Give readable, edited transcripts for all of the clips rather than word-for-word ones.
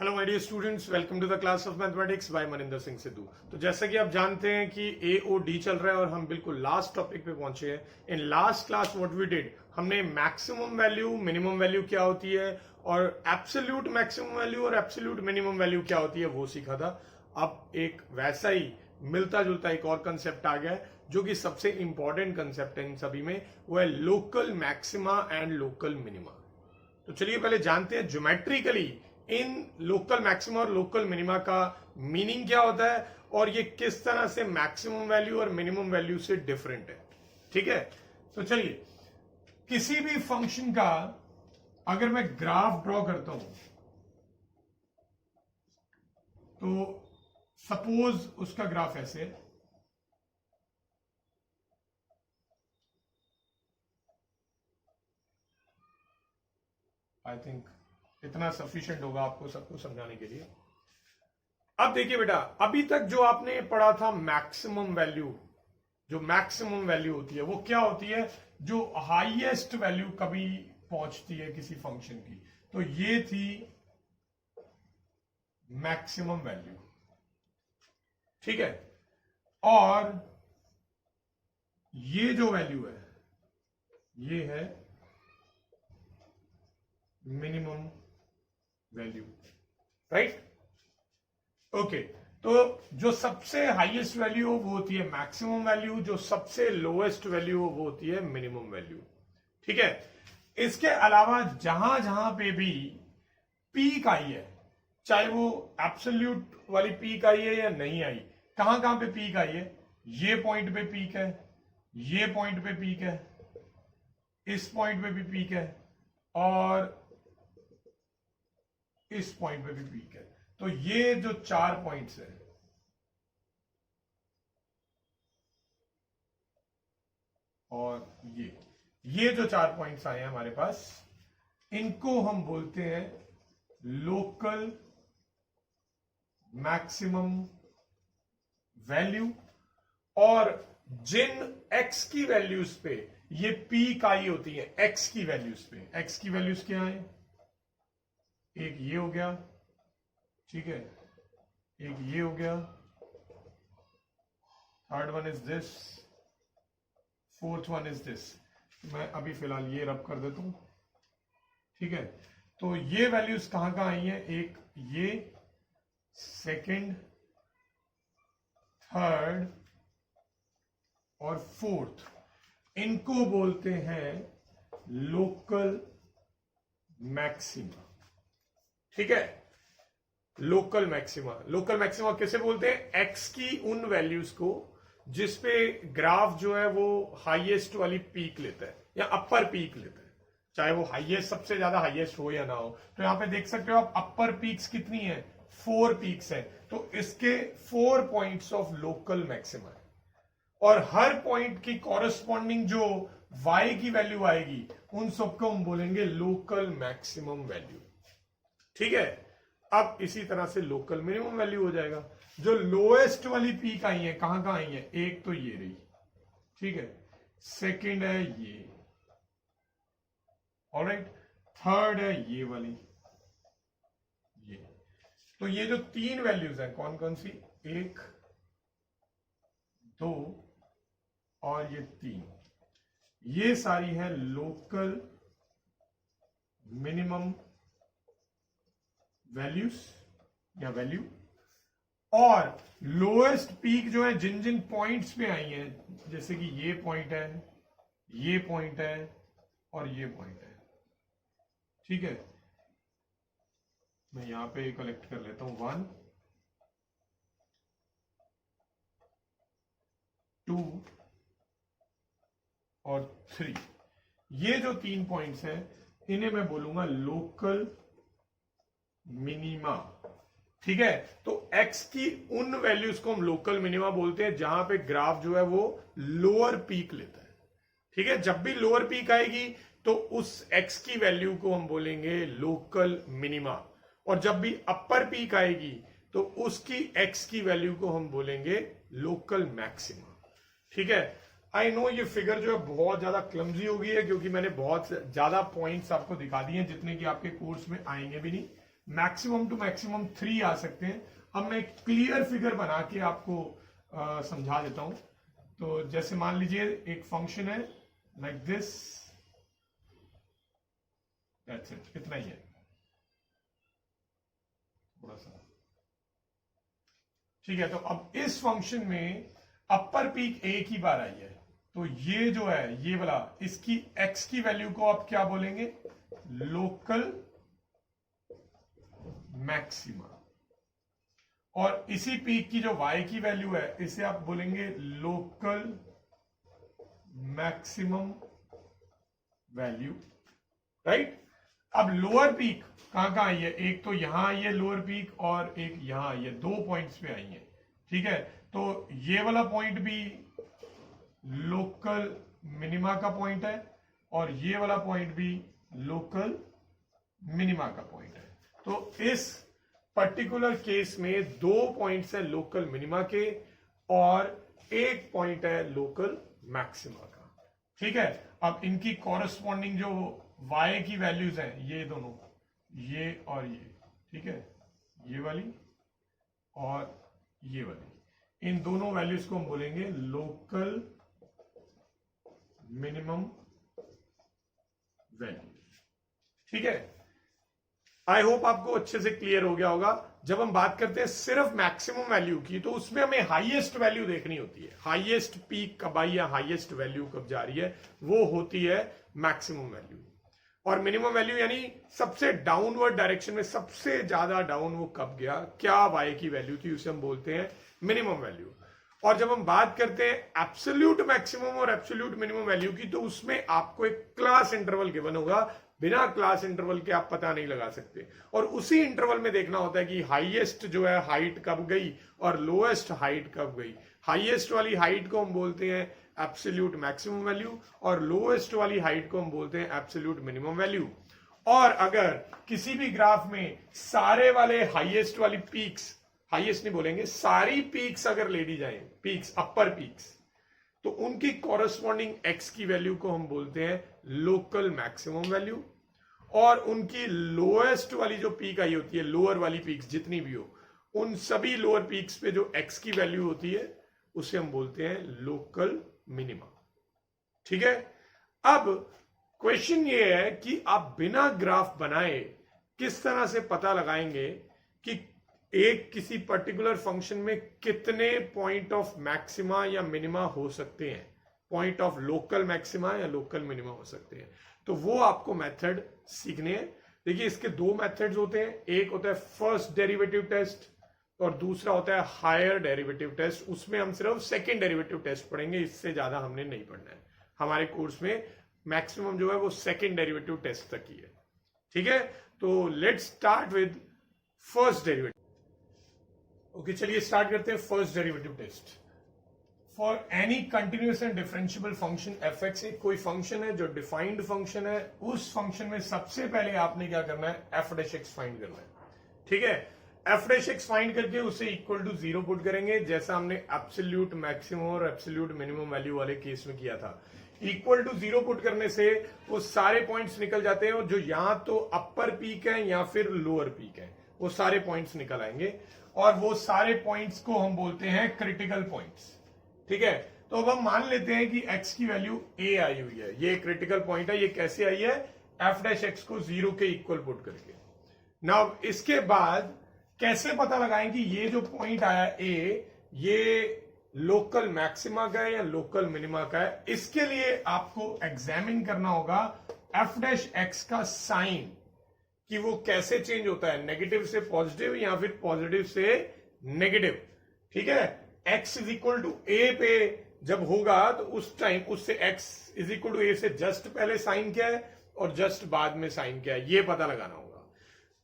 Hello my dear students, welcome to the class of mathematics by Maninder Singh Sidhu. तो जैसा कि आप जानते हैं कि AOD चल रहा है और हम बिल्कुल लास्ट टॉपिक पे पहुंचे हैं। In last class what we did, हमने मैक्सिमम वैल्यू, मिनिमम वैल्यू क्या होती है और एब्सोल्यूट मैक्सिमम वैल्यू और एब्सोल्यूट मिनिमम वैल्यू क्या होती है वो सीखा था। अब एक वैसा ही मिलता जुलता एक और कंसेप्ट आ गया है जो कि सबसे इंपॉर्टेंट कंसेप्ट है इन सभी में, वो है local maxima and local minima. तो चलिए पहले जानते हैं ज्योमेट्रिकली इन लोकल मैक्सिमा और लोकल मिनिमा का मीनिंग क्या होता है और ये किस तरह से मैक्सिमम वैल्यू और मिनिमम वैल्यू से डिफरेंट है। ठीक है, तो चलिए किसी भी फंक्शन का अगर मैं ग्राफ ड्रॉ करता हूं तो सपोज उसका ग्राफ ऐसे है। आई थिंक इतना सफिशिएंट होगा आपको सबको समझाने के लिए। अब देखिए बेटा, अभी तक जो आपने पढ़ा था मैक्सिमम वैल्यू, जो मैक्सिमम वैल्यू होती है वो क्या होती है, जो हाईएस्ट वैल्यू कभी पहुंचती है किसी फंक्शन की, तो ये थी मैक्सिमम वैल्यू। ठीक है, और ये जो वैल्यू है ये है मिनिमम वैल्यू, राइट। ओके, तो जो सबसे हाईएस्ट वैल्यू हो वो होती है मैक्सिमम वैल्यू, जो सबसे लोएस्ट वैल्यू हो वो होती है मिनिमम वैल्यू। ठीक है, इसके अलावा जहां जहां पे भी पीक आई है, चाहे वो एब्सोल्यूट वाली पीक आई है या नहीं आई, कहां कहां पे पीक आई है, ये पॉइंट पे पीक है, ये पॉइंट पे पीक है, इस पॉइंट पे भी पीक है और इस पॉइंट पे भी पीक है। तो ये जो 4 पॉइंट्स है और ये जो 4 पॉइंट्स आए हैं हमारे पास, इनको हम बोलते हैं लोकल मैक्सिमम वैल्यू। और जिन x की वैल्यूज पे ये पीक आई होती है, x की वैल्यूज पे, x की वैल्यूज क्या है, एक ये हो गया, ठीक है, एक ये हो गया, third one is this, fourth one is this. मैं अभी फिलहाल ये रब कर देता हूं। ठीक है, तो ये वैल्यूज कहां कहां आई है, एक ये, सेकंड, थर्ड और फोर्थ, इनको बोलते हैं लोकल मैक्सिमा। ठीक है, लोकल मैक्सिमा। लोकल मैक्सिमा किसे बोलते हैं, एक्स की उन वैल्यूज को जिसपे ग्राफ जो है वो हाईएस्ट वाली पीक लेता है या अपर पीक लेता है, चाहे वो हाईएस्ट, सबसे ज्यादा हाईएस्ट हो या ना हो। तो यहां पे देख सकते हो आप, अपर पीक्स कितनी है, 4 पीक्स है, तो इसके 4 पॉइंट्स ऑफ लोकल मैक्सिमा है। और हर पॉइंट की कॉरेस्पॉन्डिंग जो y की वैल्यू आएगी उन सबको हम बोलेंगे लोकल मैक्सिमम वैल्यू। ठीक है, अब इसी तरह से लोकल मिनिमम वैल्यू हो जाएगा। जो लोएस्ट वाली पीक आई है कहां कहां आई है, एक तो ये रही, ठीक है, सेकंड है ये, ऑलराइट, थर्ड है ये वाली, ये। तो ये जो 3 वैल्यूज हैं कौन कौन सी, 1, 2 और ये 3, ये सारी है लोकल मिनिमम वैल्यूज या वैल्यू। और लोएस्ट पीक जो है जिन जिन पॉइंट्स पे आई है, जैसे कि ये पॉइंट है, ये पॉइंट है और ये पॉइंट है। ठीक है, मैं यहां पे कलेक्ट कर लेता हूं, 1, 2 और 3। ये जो 3 पॉइंट्स हैं इन्हें मैं बोलूंगा लोकल मिनिमा। ठीक है, तो x की उन वैल्यूज को हम लोकल मिनिमा बोलते हैं जहां पे ग्राफ जो है वो लोअर पीक लेता है। ठीक है, जब भी लोअर पीक आएगी तो उस x की वैल्यू को हम बोलेंगे लोकल मिनिमा, और जब भी अपर पीक आएगी तो उसकी x की वैल्यू को हम बोलेंगे लोकल मैक्सिमा। ठीक है, आई नो ये फिगर जो है बहुत ज्यादा क्लमजी हो गई है क्योंकि मैंने बहुत ज्यादा पॉइंट्स आपको दिखा दिए हैं जितने कि आपके कोर्स में आएंगे भी नहीं। मैक्सिमम टू मैक्सिमम 3 आ सकते हैं। अब मैं क्लियर फिगर बना के आपको समझा देता हूं। तो जैसे मान लीजिए एक फंक्शन है लाइक दिस, दैट्स इट, इतना ही है थोड़ा सा, ठीक है। तो अब इस फंक्शन में अपर पीक एक ही बार आई है, तो ये जो है ये वाला, इसकी x की वैल्यू को आप क्या बोलेंगे, लोकल मैक्सिमा, और इसी पीक की जो y की वैल्यू है इसे आप बोलेंगे लोकल मैक्सिमम वैल्यू, राइट। अब लोअर पीक कहां आई है, एक तो यहां आई है लोअर पीक और एक यहां आई है, 2 पॉइंट्स पे आई है, ठीक है। तो ये वाला पॉइंट भी लोकल मिनिमा का पॉइंट है और ये वाला पॉइंट भी लोकल मिनिमा का पॉइंट है। तो इस पर्टिकुलर केस में 2 पॉइंट्स है लोकल मिनिमा के और 1 पॉइंट है लोकल मैक्सिमा का, ठीक है। अब इनकी कॉरेस्पॉन्डिंग जो y की वैल्यूज हैं, ये दोनों, ये और ये, ठीक है, ये वाली और ये वाली, इन दोनों वैल्यूज को हम बोलेंगे लोकल मिनिमम वैल्यू, ठीक है। आई होप आपको अच्छे से क्लियर हो गया होगा। जब हम बात करते हैं सिर्फ मैक्सिमम वैल्यू की, तो उसमें हमें हाईएस्ट वैल्यू देखनी होती है, हाईएस्ट पीक कब आई या हाईएस्ट वैल्यू कब जा रही है, वो होती है मैक्सिमम वैल्यू। और मिनिमम वैल्यू यानी सबसे डाउनवर्ड डायरेक्शन में सबसे ज्यादा डाउन वो कब गया, क्या y की वैल्यू थी, उसे हम बोलते हैं मिनिमम वैल्यू। और जब हम बात करते हैं एब्सोल्यूट मैक्सिमम और एब्सोल्यूट मिनिमम वैल्यू की, तो उसमें आपको एक क्लास इंटरवल गिवन होगा, बिना क्लास इंटरवल के आप पता नहीं लगा सकते। और उसी इंटरवल में देखना होता है कि हाईएस्ट जो है हाइट कब गई और लोएस्ट हाइट कब गई। हाईएस्ट वाली हाइट को हम बोलते हैं एब्सोल्यूट मैक्सिमम वैल्यू और लोएस्ट वाली हाइट को हम बोलते हैं एब्सोल्यूट मिनिमम वैल्यू। और अगर किसी भी ग्राफ में सारे वाले हाईएस्ट वाली पीक्स, हाईएस्ट नहीं बोलेंगे, सारी पीक्स अगर ले ली जाए, पीक्स अपर पीक्स, तो उनकी कॉरेस्पॉन्डिंग x की वैल्यू को हम बोलते हैं लोकल मैक्सिमम वैल्यू, और उनकी लोएस्ट वाली जो पीक आई होती है, लोअर वाली पीक्स जितनी भी हो, उन सभी लोअर पीक्स पे जो x की वैल्यू होती है उसे हम बोलते हैं लोकल मिनिमा, ठीक है। अब क्वेश्चन ये है कि आप बिना ग्राफ बनाए किस तरह से पता लगाएंगे कि एक किसी पर्टिकुलर फंक्शन में कितने पॉइंट ऑफ मैक्सिमा या मिनिमा हो सकते हैं, पॉइंट ऑफ लोकल मैक्सिमा या लोकल मिनिमा हो सकते हैं। तो वो आपको मेथड सीखने हैं। देखिए इसके 2 मेथड्स होते हैं, एक होता है फर्स्ट डेरिवेटिव टेस्ट और दूसरा होता है हायर डेरिवेटिव टेस्ट। उसमें हम सिर्फ सेकेंड डेरिवेटिव टेस्ट पढ़ेंगे, इससे ज्यादा हमने नहीं पढ़ना है। हमारे कोर्स में मैक्सिमम जो है वो सेकेंड डेरिवेटिव टेस्ट तक ही है, ठीक है। तो let's start with first derivative. Okay, चलिए स्टार्ट करते हैं first derivative test. For any continuous and differentiable function F X, कोई फंक्शन है जो डिफाइंड फंक्शन है, उस फंक्शन में सबसे पहले आपने क्या करना है, एफ डैश एक्स फाइंड करना है, ठीक है। एफ डैश एक्स फाइंड करके उसे इक्वल टू 0 पुट करेंगे, जैसा हमने एब्सोल्यूट मैक्सिमम और एब्सोल्यूट मिनिमम वैल्यू वाले केस में किया था। इक्वल टू 0 पुट करने से वो सारे पॉइंट्स निकल जाते हैं, और जो या तो अपर पीक है या फिर लोअर पीक है, वो सारे पॉइंट्स निकल आएंगे, और वो सारे पॉइंट्स को हम बोलते हैं क्रिटिकल पॉइंट्स, ठीक है। तो अब हम मान लेते हैं कि x की वैल्यू a आई हुई है, ये क्रिटिकल पॉइंट है। ये कैसे आई है, एफ डैश एक्स को 0 के इक्वल पुट करके। नाउ इसके बाद कैसे पता लगाएं कि ये जो पॉइंट आया a, ये लोकल मैक्सिमा का है या लोकल मिनिमा का है। इसके लिए आपको एग्जामिन करना होगा एफ डैश एक्स का साइन, कि वो कैसे चेंज होता है, नेगेटिव से पॉजिटिव या फिर पॉजिटिव से नेगेटिव, ठीक है। x इज इक्वल टू ए पे जब होगा तो उस टाइम उससे x इज इक्वल टू ए से जस्ट पहले साइन क्या है और जस्ट बाद में साइन क्या है, ये पता लगाना होगा।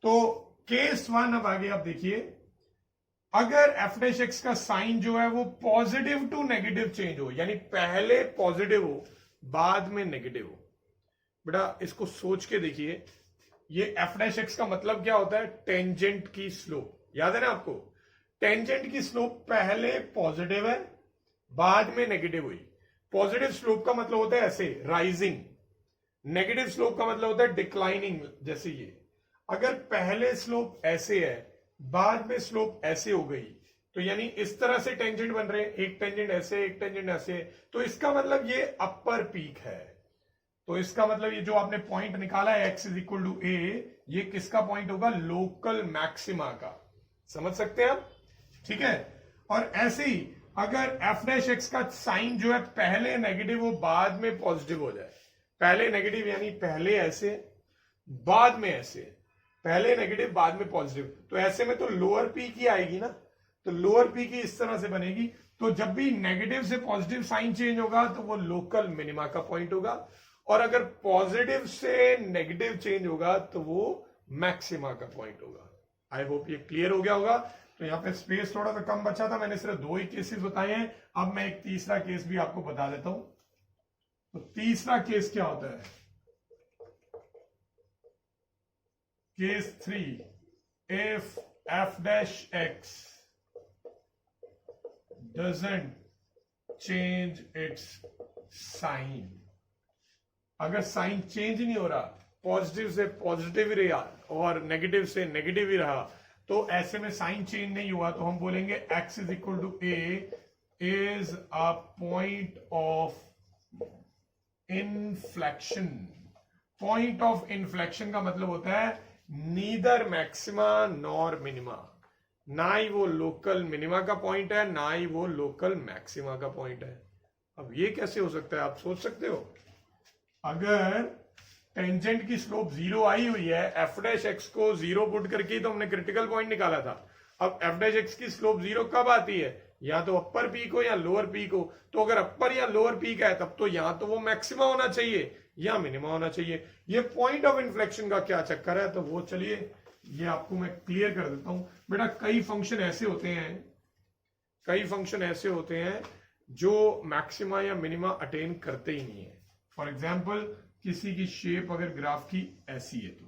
तो केस 1 अब आगे आप देखिए, अगर एफ डैश एक्स का साइन जो है वो पॉजिटिव टू नेगेटिव चेंज हो, यानी पहले पॉजिटिव हो बाद में नेगेटिव हो। बेटा इसको सोच के देखिए, ये एफ डैश एक्स का मतलब क्या होता है, टेंजेंट की स्लोप, याद है ना आपको। टेंजेंट की स्लोप पहले पॉजिटिव है बाद में नेगेटिव हुई। पॉजिटिव स्लोप का मतलब होता है ऐसे राइजिंग, नेगेटिव स्लोप का मतलब होता है डिक्लाइनिंग, जैसे ये। अगर पहले स्लोप ऐसे है, बाद में स्लोप ऐसे हो गई, तो यानी इस तरह से टेंजेंट बन रहे हैं, एक टेंजेंट ऐसे, एक टेंजेंट ऐसे, तो इसका मतलब ये अपर पीक है। तो इसका मतलब ये जो आपने पॉइंट निकाला है x इज इक्वल टू ए, ये किसका पॉइंट होगा? लोकल मैक्सिमा का। समझ सकते हैं आप? ठीक है। और ऐसे ही अगर एफ डैश एक्स का साइन जो है पहले नेगेटिव हो, बाद में पॉजिटिव हो जाए, पहले नेगेटिव यानी पहले ऐसे, बाद में ऐसे, पहले नेगेटिव बाद में पॉजिटिव, तो ऐसे में तो लोअर पीक ही आएगी ना, तो लोअर पीक ही इस तरह से बनेगी। तो जब भी नेगेटिव से पॉजिटिव साइन चेंज होगा तो वो लोकल मिनिमा का पॉइंट होगा, और अगर पॉजिटिव से नेगेटिव चेंज होगा तो वो मैक्सिमा का पॉइंट होगा। आई होप ये क्लियर हो गया होगा। तो यहाँ पे स्पेस थोड़ा सा कम बचा था, मैंने सिर्फ 2 ही केसेस बताए हैं। अब मैं एक तीसरा केस भी आपको बता देता हूं। तो तीसरा केस क्या होता है? Case 3, if F dash X doesn't change its sign. अगर साइन चेंज नहीं हो रहा, पॉजिटिव से पॉजिटिव ही रहा और नेगेटिव से नेगेटिव ही रहा, तो ऐसे में साइन चेंज नहीं हुआ, तो हम बोलेंगे x is equal to a is a point of inflection. Point of inflection का मतलब होता है नीदर मैक्सिमा नॉर मिनिमा, ना ही वो लोकल मिनिमा का पॉइंट है, ना ही वो लोकल मैक्सिमा का पॉइंट है। अब ये कैसे हो सकता है, आप सोच सकते हो? अगर टेंजेंट की स्लोप 0 आई हुई है, एफ डैश एक्स को 0 पुट करके तो हमने क्रिटिकल पॉइंट निकाला था। अब एफ डैश एक्स की स्लोप 0 कब आती है? या तो अपर पीक हो या लोअर पीक हो। तो अगर अपर या लोअर पीक है तब तो या तो वो मैक्सिमा होना चाहिए या मिनिमा होना चाहिए। ये पॉइंट ऑफ इन्फ्लेक्शन का क्या चक्कर है, तो वो चलिए ये आपको मैं क्लियर कर देता हूं। बेटा कई फंक्शन ऐसे होते हैं जो मैक्सिमा या मिनिमा अटेन करते ही नहीं है। फॉर एग्जाम्पल किसी की शेप अगर ग्राफ की ऐसी है तो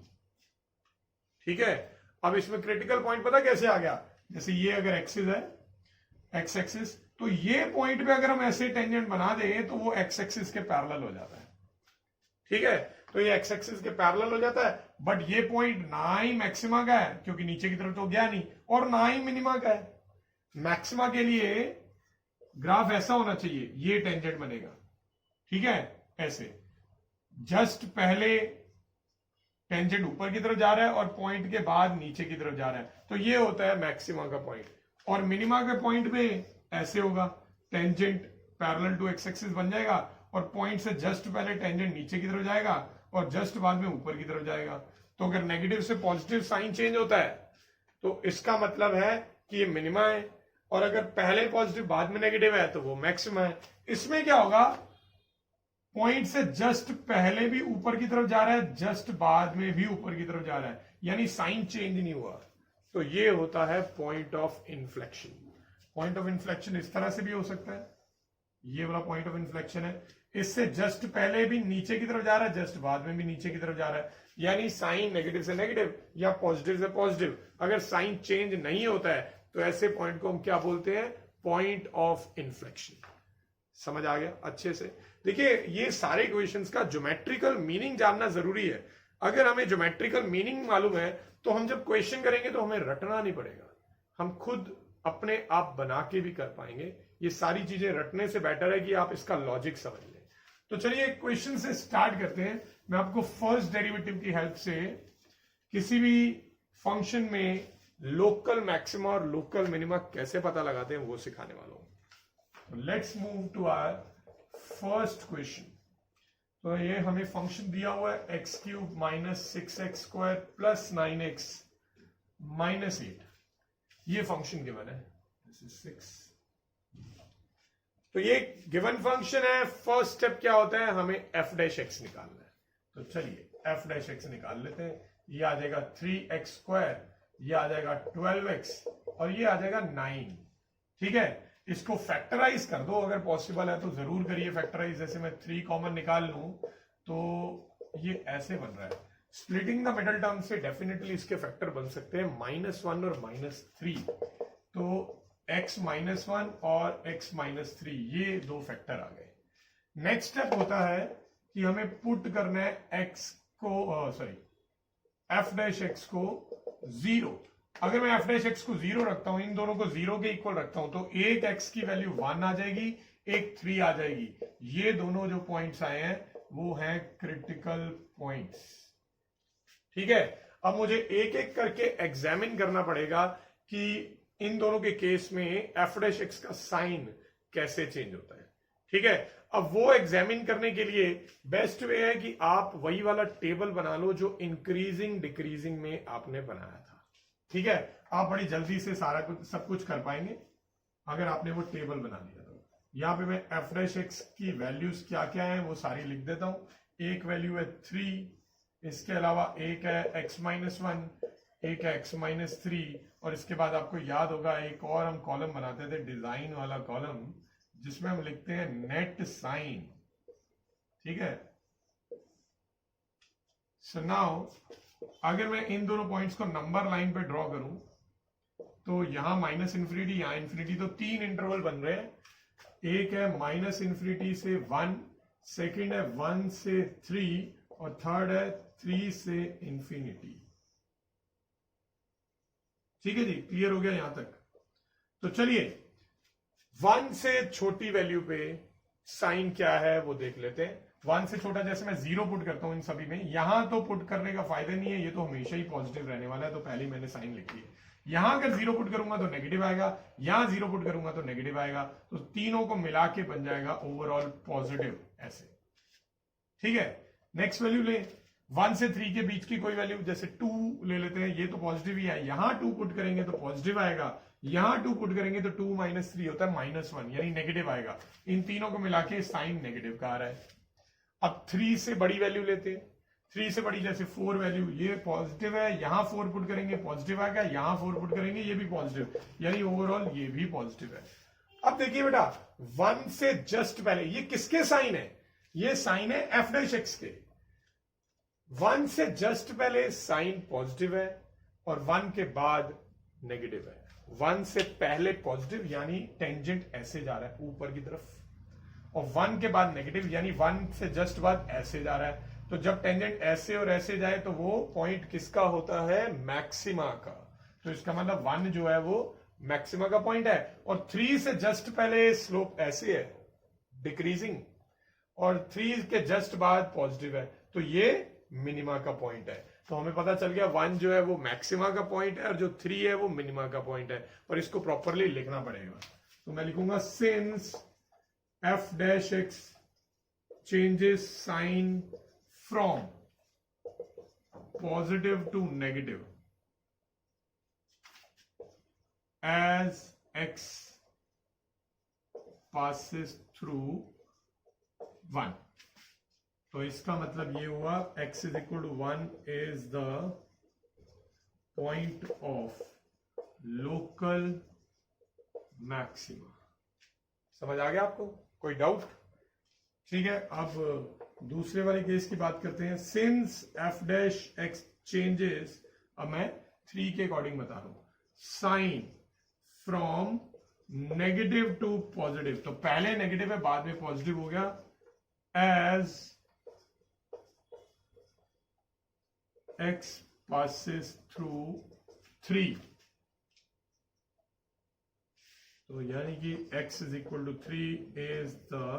ठीक है। अब इसमें क्रिटिकल पॉइंट पता कैसे आ गया? जैसे ये अगर एक्सिस है, एक्स एक्सिस, तो ये पॉइंट पे अगर हम ऐसे टेंजेंट बना दें तो वो एक्स एक्सिस के पैरेलल हो जाता है। ठीक है, तो ये एक्स एक्सिस के पैरेलल हो जाता है, बट ये पॉइंट ना ही मैक्सिमा का है क्योंकि नीचे की तरफ तो गया नहीं, और ना ही मिनिमा का है। मैक्सिमा के लिए ग्राफ ऐसा होना चाहिए, ये टेंजेंट बनेगा। ठीक है, ऐसे जस्ट पहले टेंजेंट ऊपर की तरफ जा रहा है और पॉइंट के बाद नीचे की तरफ जा रहा है, तो ये होता है मैक्सिमा का पॉइंट। और मिनिमा के पॉइंट में ऐसे होगा, tangent parallel to x axis बन जाएगा और पॉइंट से जस्ट पहले टेंजेंट नीचे की तरफ जाएगा और जस्ट बाद में ऊपर की तरफ जाएगा। तो अगर नेगेटिव से पॉजिटिव साइन चेंज होता है तो इसका मतलब है कि ये मिनिमा है, और अगर पहले पॉजिटिव बाद में नेगेटिव है तो वो मैक्सिमा है। इसमें क्या होगा, पॉइंट से जस्ट पहले भी ऊपर की तरफ जा रहा है, जस्ट बाद में भी ऊपर की तरफ जा रहा है, यानी साइन चेंज नहीं हुआ। तो ये होता है point of inflection. Point of inflection इस तरह से भी हो सकता है, ये वाला पॉइंट ऑफ इन्फ्लेक्शन है, इससे जस्ट पहले भी नीचे की तरफ जा रहा है, जस्ट बाद में भी नीचे की तरफ जा रहा है, यानी साइन नेगेटिव से नेगेटिव या पॉजिटिव से पॉजिटिव। अगर साइन चेंज नहीं होता है तो ऐसे पॉइंट को हम क्या बोलते हैं? Point of inflection. समझ आ गया अच्छे से? देखिए ये सारे इक्वेशंस का ज्योमेट्रिकल मीनिंग जानना जरूरी है। अगर हमें ज्योमेट्रिकल मीनिंग मालूम है तो हम जब क्वेश्चन करेंगे तो हमें रटना नहीं पड़ेगा, हम खुद अपने आप बना के भी कर पाएंगे। ये सारी चीजें रटने से बेटर है कि आप इसका लॉजिक समझ लें। तो चलिए क्वेश्चन से स्टार्ट करते हैं। मैं आपको फर्स्ट डेरिवेटिव की हेल्प से किसी भी फंक्शन में लोकल मैक्सिमा और लोकल मिनिमा कैसे पता लगाते हैं वो सिखाने वाला हूं। Let's move to our first question. तो ये हमें फंक्शन दिया हुआ है X cube minus 6x square plus 9x minus 8, ये फंक्शन गिवन है, दिस इज 6। तो ये गिवन फंक्शन है। फर्स्ट स्टेप क्या होता है, हमें एफ डैश एक्स निकालना है। तो चलिए एफ डैश एक्स निकाल लेते हैं। ये आ जाएगा 3x स्क्वायर, ये आ जाएगा 12x और ये आ जाएगा 9। ठीक है, इसको फैक्टराइज कर दो, अगर पॉसिबल है तो जरूर करिए फैक्टराइज। जैसे मैं 3 कॉमन निकाल लूं तो ये ऐसे बन रहा है। स्प्लिटिंग द मिडल टर्म से डेफिनेटली इसके फैक्टर बन सकते हैं -1 और -3। तो x -1 और x -3 ये दो फैक्टर आ गए। नेक्स्ट स्टेप होता है कि हमें पुट करना है x को एफ डैश एक्स को 0। अगर मैं एफ डैश एक्स को 0 रखता हूं, इन दोनों को 0 के इक्वल रखता हूं, तो एक एक्स की वैल्यू 1 आ जाएगी, एक 3 आ जाएगी। ये दोनों जो पॉइंट्स आए हैं वो हैं क्रिटिकल पॉइंट्स। ठीक है, अब मुझे एक एक करके एग्जामिन करना पड़ेगा कि इन दोनों के केस में एफ डैश एक्स का साइन कैसे चेंज होता है। ठीक है, अब वो एग्जामिन करने के लिए बेस्ट वे है कि आप वही वाला टेबल बना लो जो इंक्रीजिंग डिक्रीजिंग में आपने बनाया था। ठीक है, आप बड़ी जल्दी से सारा कुछ सब कुछ कर पाएंगे अगर आपने वो टेबल बना लिया तो। यहां पे मैं एफ डैश एक्स की वैल्यूज क्या क्या है वो सारी लिख देता हूं। एक वैल्यू है 3, इसके अलावा एक है x माइनस 1, एक है x माइनस 3, और इसके बाद आपको याद होगा एक और हम कॉलम बनाते थे डिजाइन वाला कॉलम, जिसमें हम लिखते हैं नेट साइन। ठीक है, सो नाउ अगर मैं इन दोनों पॉइंट्स को नंबर लाइन पे ड्रॉ करूं तो यहां माइनस इंफिनिटी, यहां इंफिनिटी, तो 3 इंटरवल बन रहे हैं। एक है माइनस इंफिनिटी से 1, सेकेंड है 1 से 3, और थर्ड है 3 से इंफिनिटी। ठीक है जी, क्लियर हो गया यहां तक? तो चलिए 1 से छोटी वैल्यू पे साइन क्या है वो देख लेते हैं। 1 से छोटा जैसे मैं 0 पुट करता हूं इन सभी में, यहां तो पुट करने का फायदा नहीं है, ये तो हमेशा ही पॉजिटिव रहने वाला है, तो पहले ही मैंने साइन लिख लिया। यहां अगर 0 पुट करूंगा तो नेगेटिव आएगा, यहां 0 पुट करूंगा तो नेगेटिव आएगा, तो तीनों को मिला के बन जाएगा ओवरऑल पॉजिटिव ऐसे। ठीक है, नेक्स्ट वैल्यू ले 1 से 3 के बीच की कोई वैल्यू, जैसे 2 ले लेते हैं, ये तो पॉजिटिव ही है, यहां 2 पुट करेंगे तो पॉजिटिव आएगा, यहां 2 पुट करेंगे तो 2 माइनस 3 होता है -1, यानी नेगेटिव आएगा। इन तीनों को मिला के साइन नेगेटिव का आ रहा है। अब 3 से बड़ी वैल्यू लेते हैं, 3 से बड़ी जैसे 4 वैल्यू, ये पॉजिटिव है, यहां 4 पुट करेंगे पॉजिटिव आएगा, यहां 4 पुट करेंगे ये भी पॉजिटिव, यानी ओवरऑल ये भी पॉजिटिव है। अब देखिए बेटा 1 से जस्ट पहले ये किसके साइन है? ये साइन है एफ डैश एक्स के। 1 से जस्ट पहले साइन पॉजिटिव है और 1 के बाद नेगेटिव है। 1 से पहले पॉजिटिव यानी टेंजेंट ऐसे जा रहा है ऊपर की तरफ, और 1 के बाद नेगेटिव यानी 1 से जस्ट बाद ऐसे जा रहा है। तो जब टेंजेंट ऐसे और ऐसे जाए तो वो पॉइंट किसका होता है? मैक्सिमा का। तो इसका मतलब 1 जो है वो मैक्सिमा का पॉइंट है, और 3 से जस्ट पहले स्लोप ऐसे है डिक्रीजिंग, और 3 के जस्ट बाद पॉजिटिव है, तो ये मिनिमा का पॉइंट है। तो हमें पता चल गया 1 जो है वो मैक्सिमा का पॉइंट है और जो 3 है वो मिनिमा का पॉइंट है, और इसको प्रॉपरली लिखना पड़ेगा। तो मैं लिखूंगा since F dash X changes sign from positive to negative as X passes through 1, तो इसका मतलब ये हुआ x is equal to 1 is the point of local maxima. समझ आ गया आपको? कोई डाउट? ठीक है, अब दूसरे वाले केस की बात करते हैं। Since F dash X changes, अब मैं 3 के अकॉर्डिंग बता रहा हूं, sign from negative to positive, तो पहले नेगेटिव है बाद में पॉजिटिव हो गया, एज x passes through 3, तो यानी कि x is equal to 3 is the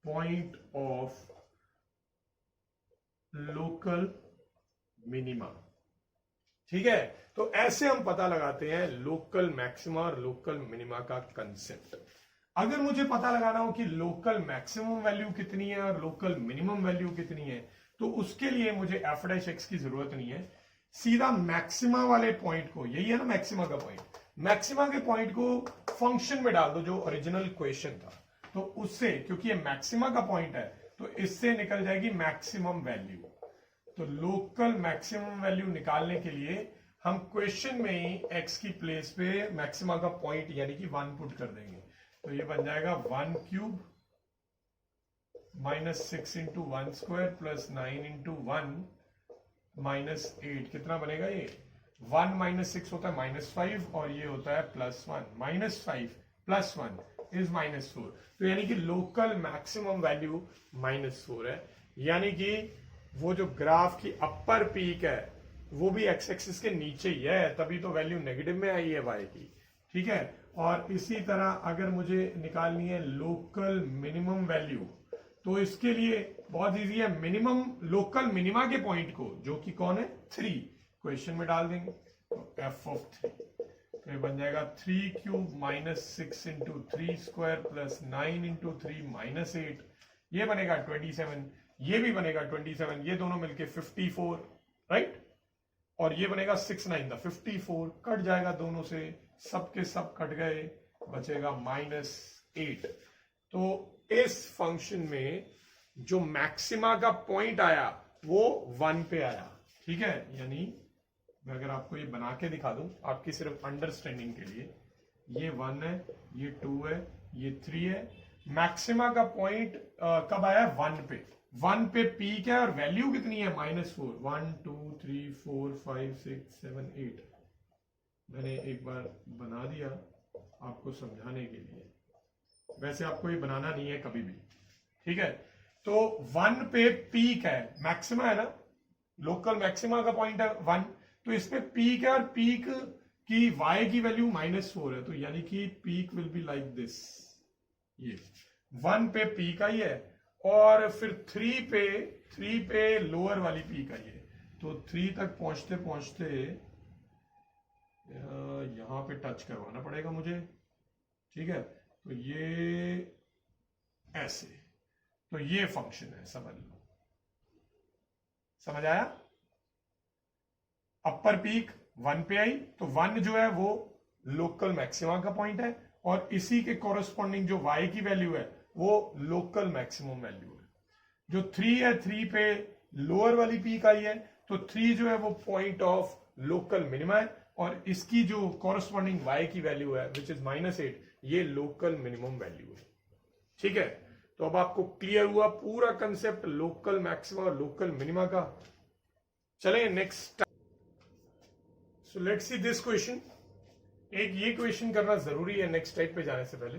point of local minima। ठीक है, तो ऐसे हम पता लगाते हैं लोकल मैक्सिमा और लोकल मिनिमा का कंसेप्ट। अगर मुझे पता लगाना हो कि लोकल मैक्सिमम वैल्यू कितनी है और लोकल मिनिमम वैल्यू कितनी है, तो उसके लिए मुझे एफ डैश एक्स की जरूरत नहीं है, सीधा मैक्सिमा वाले पॉइंट को, यही है ना मैक्सिमा का पॉइंट, मैक्सिमा के पॉइंट को फंक्शन में डाल दो जो ओरिजिनल क्वेश्चन था, तो उससे, क्योंकि ये मैक्सिमा का पॉइंट है, तो इससे निकल जाएगी मैक्सिमम वैल्यू। तो लोकल मैक्सिमम वैल्यू निकालने के लिए हम क्वेश्चन में ही एक्स की प्लेस पे मैक्सिमा का पॉइंट यानी कि 1 पुट कर देंगे, तो ये बन जाएगा 1 cube -6 into 1 square plus 9 into 1 -8, कितना बनेगा ये? 1 - 6 होता है -5 और ये होता है +1, -5 + 1 इज -4, तो यानी कि लोकल मैक्सिमम वैल्यू -4 है, यानी कि वो जो ग्राफ की अपर पीक है वो भी एक्स एक्सिस के नीचे ही है, तभी तो वैल्यू नेगेटिव में आई है वाई की। ठीक है, और इसी तरह अगर मुझे निकालनी है लोकल मिनिमम वैल्यू, तो इसके लिए बहुत इजी है, मिनिमम लोकल मिनिमा के पॉइंट को, जो कि कौन है 3, क्वेश्चन में डाल देंगे, तो एफ ऑफ 3, तो ये बन जाएगा 3 cube minus 6 into 3 square plus 9 into 3 minus 8, ये बनेगा 27, ये भी बनेगा 27, ये दोनों मिलके 54, राइट, और ये बनेगा 6 9 द 54, कट जाएगा दोनों से, सब के सब कट गए, बचेगा -8। तो इस फंक्शन में जो मैक्सिमा का पॉइंट आया वो 1 पे आया। ठीक है, यानी मैं अगर आपको ये बना के दिखा दूं आपकी सिर्फ अंडरस्टैंडिंग के लिए, ये 1 है, ये 2 है, ये 3 है, मैक्सिमा का पॉइंट कब आया 1 पे, 1 पे पीक है और वैल्यू कितनी है -4, 1 2 3 4 5 6 7 8, मैंने एक बार बना दिया आपको समझाने के लिए, वैसे आपको ये बनाना नहीं है कभी भी। ठीक है, तो 1 पे पीक है, मैक्सिमा है ना, लोकल मैक्सिमा का पॉइंट है 1, तो इसमें पीक है और पीक की y की वैल्यू -4 है, तो यानी कि peak will be like this, ये 1 पे पीक आई है और फिर 3 पे लोअर वाली पीक आई है, तो 3 तक पहुंचते पहुंचते यहां पे टच करवाना पड़ेगा मुझे। ठीक है, तो ये ऐसे, तो ये फंक्शन है, समझ लो, समझ आया। अपर पीक 1 पे आई, तो 1 जो है वो लोकल मैक्सिमा का पॉइंट है और इसी के कोरस्पॉन्डिंग जो y की वैल्यू है वो लोकल मैक्सिमम वैल्यू है। जो 3 है, 3 पे लोअर वाली पीक आई है, तो 3 जो है वो पॉइंट ऑफ लोकल मिनिमा है और इसकी जो कोरस्पॉन्डिंग y की वैल्यू है विच इज -8, ये लोकल मिनिमम वैल्यू है। ठीक है, तो अब आपको क्लियर हुआ पूरा कंसेप्ट लोकल मैक्सिमा और लोकल मिनिमा का। चलें next. So let's see this question. एक ये क्वेश्चन करना जरूरी है नेक्स्ट टाइप पे जाने से पहले।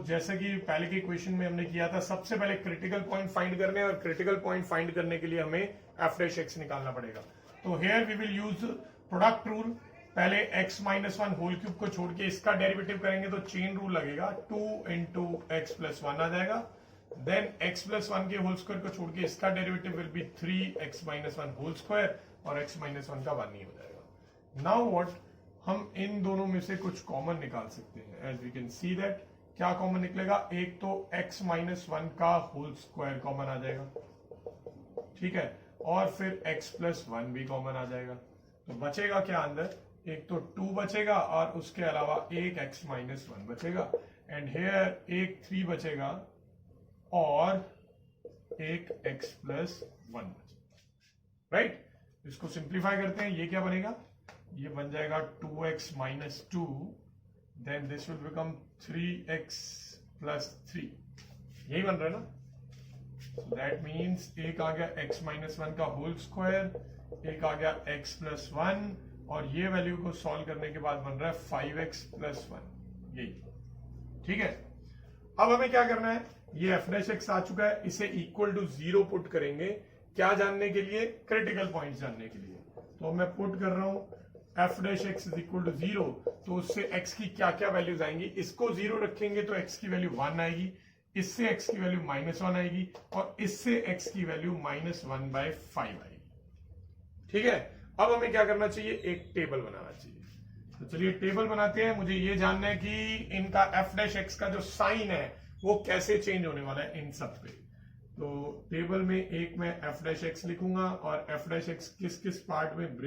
जैसा कि पहले के क्वेश्चन में हमने किया था, सबसे पहले क्रिटिकल पॉइंट फाइंड करने और क्रिटिकल पॉइंट फाइंड करने के लिए हमें f' निकालना पड़ेगा। तो here we will use product rule. पहले x -1 होल क्यूब को छोड़ के इसका डेरिवेटिव करेंगे तो चेन रूल लगेगा, 2 इंटू एक्स प्लस 1 आ जाएगा। देन x प्लस 1 के होल स्क्वायर को छोड़ के इसका derivative will be 3x -1 whole square और x -1 का 1 ही हो जाएगा। नाउ व्हाट, हम इन दोनों में से कुछ कॉमन निकाल सकते हैं। As we can see that क्या कॉमन निकलेगा, एक तो x -1 का होल स्क्वायर कॉमन आ जाएगा, ठीक है, और फिर x प्लस 1 भी कॉमन आ जाएगा। तो बचेगा क्या अंदर, एक तो 2 बचेगा और उसके अलावा एक x -1 बचेगा, एंड हेयर एक 3 बचेगा और एक x प्लस 1 बचेगा, राइट। इसको सिंप्लीफाई करते हैं, ये क्या बनेगा, ये बन जाएगा 2x -2, then this will become 3x plus 3, यही बन रहा है ना। दैट मीन्स एक आ गया x -1 का होल स्क्वायर, एक आ गया x प्लस 1, और ये वैल्यू को सॉल्व करने के बाद बन रहा है 5x प्लस 1, यही, ठीक है। अब हमें क्या करना है, ये f' आ चुका है, इसे इक्वल टू 0 पुट करेंगे, क्या जानने के लिए, क्रिटिकल पॉइंट जानने के लिए। तो मैं पुट कर रहा हूं f' इज इक्वल टू 0, तो उससे x की क्या क्या वैल्यूज आएंगी, इसको 0 रखेंगे तो x की वैल्यू 1 आएगी, इससे x की वैल्यू -1 आएगी और इससे x की वैल्यू -1/5 आएगी, ठीक है। अब हमें क्या करना चाहिए, एक टेबल बनाना चाहिए। तो चलिए टेबल बनाते हैं। मुझे ये जानना है कि इनका f' का जो साइन है वो कैसे चेंज होने वाला है इन सब पे। तो टेबल में एक मैं f' लिखूंगा और f' किस किस पार्ट में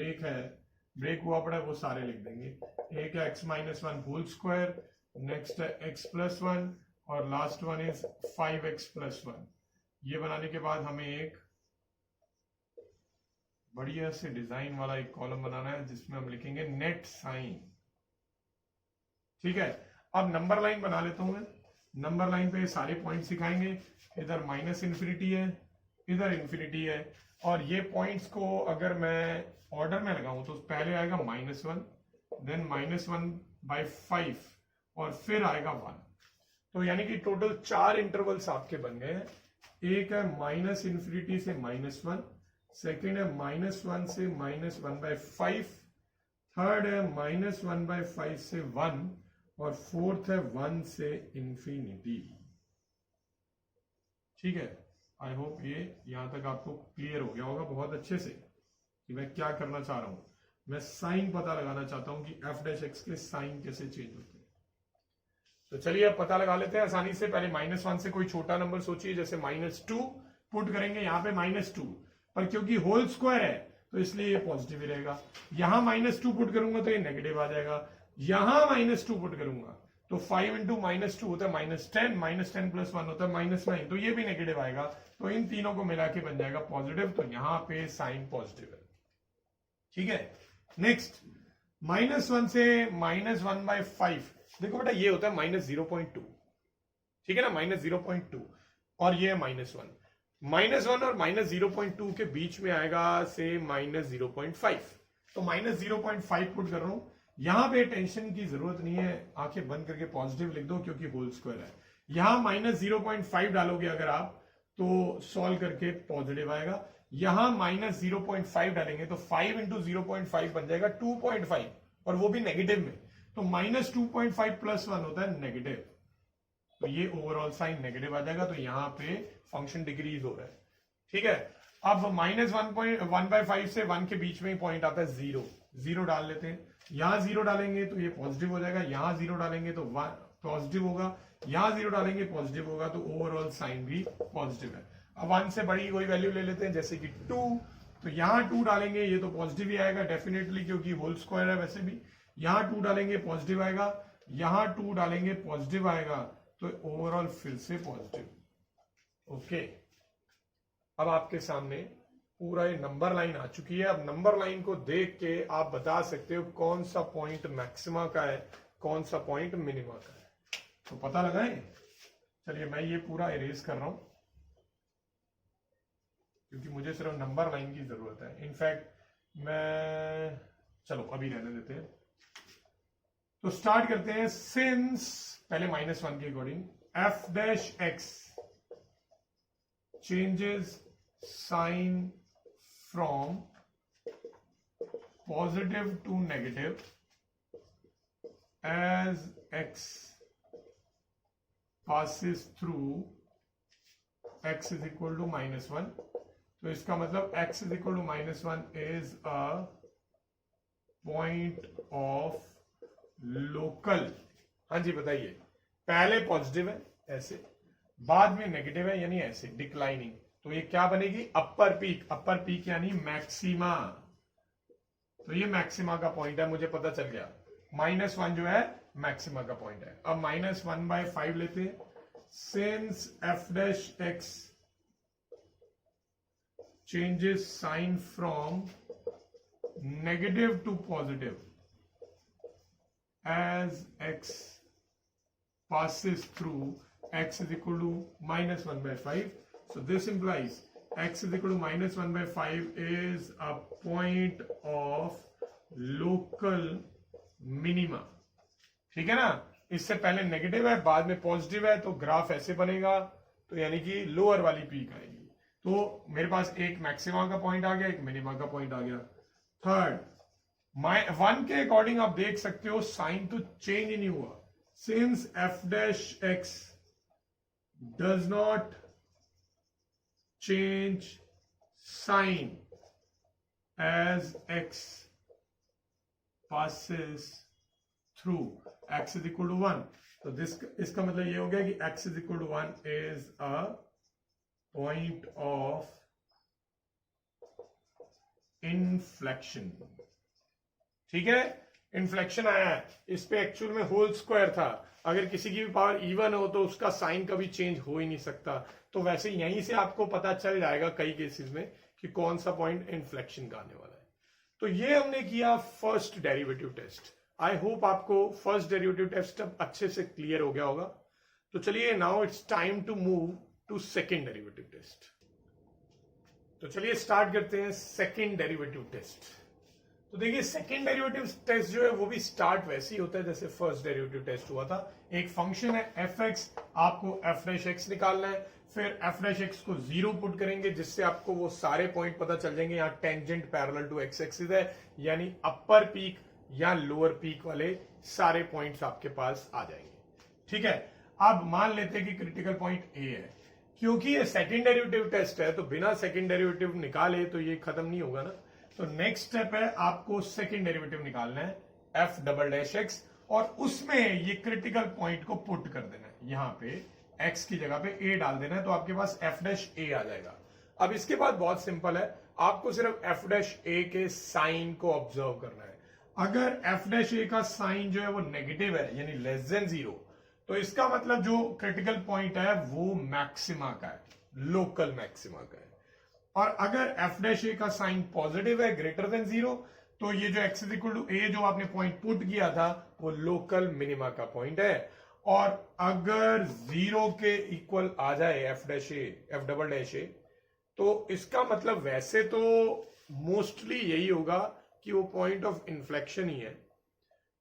ब्रेक हुआ पड़ा है वो सारे लिख देंगे। एक है x -1 होल स्क्वायर, नेक्स्ट है x प्लस 1 और last one is 5x plus 1। ये बनाने के बाद हमें एक बढ़िया से डिजाइन वाला एक कॉलम बनाना है जिसमें हम लिखेंगे नेट साइन, ठीक है। अब नंबर लाइन बना लेता हूं मैं। नंबर लाइन पे सारे पॉइंट्स दिखाएंगे, इधर -∞ है, इधर इन्फिनिटी है, और ये पॉइंट्स को अगर मैं ऑर्डर में लगाऊं तो पहले आएगा -1, देन -1/5 और फिर आएगा 1। तो यानी कि टोटल 4 इंटरवल्स आपके बन गए हैं। एक है माइनस इन्फिनिटी से -1, सेकेंड है -1 से -1/5, थर्ड है -1/5 से 1, और फोर्थ है 1 से इन्फिनिटी। ठीक है, आई होप ये यहां तक आपको क्लियर हो गया होगा बहुत अच्छे से कि मैं क्या करना चाह रहा हूं। मैं साइन पता लगाना चाहता हूं कि f' के साइन कैसे चेंज होते हैं। तो चलिए अब पता लगा लेते हैं आसानी से। पहले -1 से कोई छोटा नंबर सोचिए, जैसे -2 पुट करेंगे यहाँ पे -2, पर क्योंकि होल स्क्वायर है तो इसलिए ये पॉजिटिव ही रहेगा। यहां -2 पुट करूंगा तो ये नेगेटिव आ जाएगा। यहां -2 पुट करूंगा तो 5 इंटू -2 होता है -10, -10 + 1 होता है -9, तो ये भी नेगेटिव आएगा। तो इन तीनों को मिला के बन जाएगा पॉजिटिव, तो यहां पे साइन पॉजिटिव है। ठीक है, नेक्स्ट -1 से -1/5। देखो बेटा ये होता है -0.2, ठीक है ना, -0.2, और ये है -1। -1 और -0.2 के बीच में आएगा से -0.5, तो -0.5 पुट कर रहा हूं। यहां पे टेंशन की जरूरत नहीं है, आंखें बंद करके पॉजिटिव लिख दो क्योंकि होल स्क्वायर है। यहां -0.5 डालोगे अगर आप तो सॉल्व करके पॉजिटिव आएगा। यहां -0.5 डालेंगे तो 5 इंटू 0.5 बन जाएगा 2.5, और वो भी नेगेटिव में, तो -2.5 + 1 होता है नेगेटिव, तो ये ओवरऑल साइन नेगेटिव आ जाएगा। तो यहां पे फंक्शन डिक्रीज हो रहा है। ठीक है, अब -1/5 से 1 के बीच में ही पॉइंट आता है 0 डाल लेते हैं। यहां 0 डालेंगे तो ये पॉजिटिव हो जाएगा, यहां 0 डालेंगे तो पॉजिटिव होगा, यहां 0 डालेंगे पॉजिटिव होगा, तो ओवरऑल साइन भी पॉजिटिव है। अब 1 से बड़ी कोई वैल्यू ले लेते हैं, जैसे कि 2, तो यहां 2 डालेंगे ये तो पॉजिटिव ही आएगा डेफिनेटली, क्योंकि होल स्क्वायर है वैसे भी। यहां 2 डालेंगे पॉजिटिव आएगा, यहां 2 डालेंगे पॉजिटिव आएगा, तो ओवरऑल फिर से पॉजिटिव। ओके, अब आपके सामने पूरा ये नंबर लाइन आ चुकी है। अब नंबर लाइन को देख के आप बता सकते हो कौन सा पॉइंट मैक्सिमा का है, कौन सा पॉइंट मिनिमा का है। तो पता लगाएं। चलिए मैं ये पूरा इरेज कर रहा हूं क्योंकि मुझे सिर्फ नंबर लाइन की जरूरत है। इनफैक्ट मैं, चलो अभी रहने देते हैं। तो स्टार्ट करते हैं। सिंस, पहले -1 के according, f' changes sign from positive to negative as x passes through x is equal to -1। तो इसका मतलब x is equal to -1 is a point of local। हाँ जी बताइए, पहले पॉजिटिव है ऐसे, बाद में नेगेटिव है यानी ऐसे डिक्लाइनिंग, तो ये क्या बनेगी? अपर पीक। अपर पीक यानी मैक्सिमा। तो ये मैक्सिमा का पॉइंट है, मुझे पता चल गया। -1 जो है मैक्सिमा का पॉइंट है। अब -1/5 लेते हैं। Since f' changes sign from negative to positive as x passes through x is equal to -1/5. So this implies x is equal to -1/5 is a point of local minima। ठीक है ना, इससे पहले नेगेटिव है बाद में पॉजिटिव है, तो ग्राफ ऐसे बनेगा, तो यानी कि लोअर वाली पीक आएगी। तो मेरे पास एक मैक्सिमा का पॉइंट आ गया, एक मिनिमा का पॉइंट आ गया। थर्ड, 1 के अकॉर्डिंग आप देख सकते हो साइन तो चेंज ही नहीं हुआ। Since f' does not change sign as x passes through x is equal to 1, तो इसका मतलब ये हो गया कि x is equal to 1 is a point of inflection। ठीक है, इन्फ्लेक्शन आया है, इस पे एक्चुअल में होल स्क्वायर था। अगर किसी की भी पावर इवन हो तो उसका साइन कभी चेंज हो ही नहीं सकता। तो वैसे यहीं से आपको पता चल जाएगा कई केसेस में कि कौन सा पॉइंट इन्फ्लेक्शन का आने वाला है। तो ये हमने किया first derivative test. I hope आपको फर्स्ट डेरिवेटिव टेस्ट अब अच्छे से क्लियर हो गया होगा। तो चलिए now it's time to move to second derivative test. तो चलिए स्टार्ट करते हैं सेकेंड डेरिवेटिव टेस्ट। तो देखिए सेकेंड डेरिवेटिव टेस्ट जो है वो भी स्टार्ट वैसे ही होता है जैसे फर्स्ट डेरिवेटिव टेस्ट हुआ था। एक फंक्शन है f(x), आपको f'(x) निकालना है। फिर एफ डैश एक्स को 0 पुट करेंगे, जिससे आपको वो सारे पॉइंट पता चल जाएंगे। यहाँ tangent parallel to x axis है, यानी अपर पीक या लोअर पीक वाले सारे पॉइंट्स आपके पास आ जाएंगे। ठीक है, अब मान लेते हैं कि क्रिटिकल पॉइंट ए है। क्योंकि ये सेकंड डेरिवेटिव टेस्ट है तो बिना सेकंड डेरिवेटिव निकाले तो ये खत्म नहीं होगा ना। तो नेक्स्ट स्टेप है आपको सेकंड डेरिवेटिव निकालना है एफ डबल डैश एक्स, और उसमें ये क्रिटिकल पॉइंट को पुट कर देना है। यहां पे एक्स की जगह पे ए डाल देना है, तो आपके पास एफ डैश ए आ जाएगा। अब इसके बाद बहुत सिंपल है, आपको सिर्फ एफ डैश ए के साइन को ऑब्जर्व करना है। अगर एफ डैश ए का साइन जो है वो नेगेटिव है, यानी लेस देन 0, तो इसका मतलब जो क्रिटिकल पॉइंट है वो मैक्सिमा का है, लोकल मैक्सिमा का है। और अगर एफ डैश ए का साइन पॉजिटिव है, ग्रेटर देन 0, तो ये जो एक्स इज इक्वल टू ए जो आपने पॉइंट पुट किया था वो लोकल मिनिमा का पॉइंट है। और अगर 0 के इक्वल आ जाए एफ डैश ए, एफ डबल डैश ए, तो इसका मतलब वैसे तो मोस्टली यही होगा कि वो पॉइंट ऑफ इन्फ्लेक्शन ही है,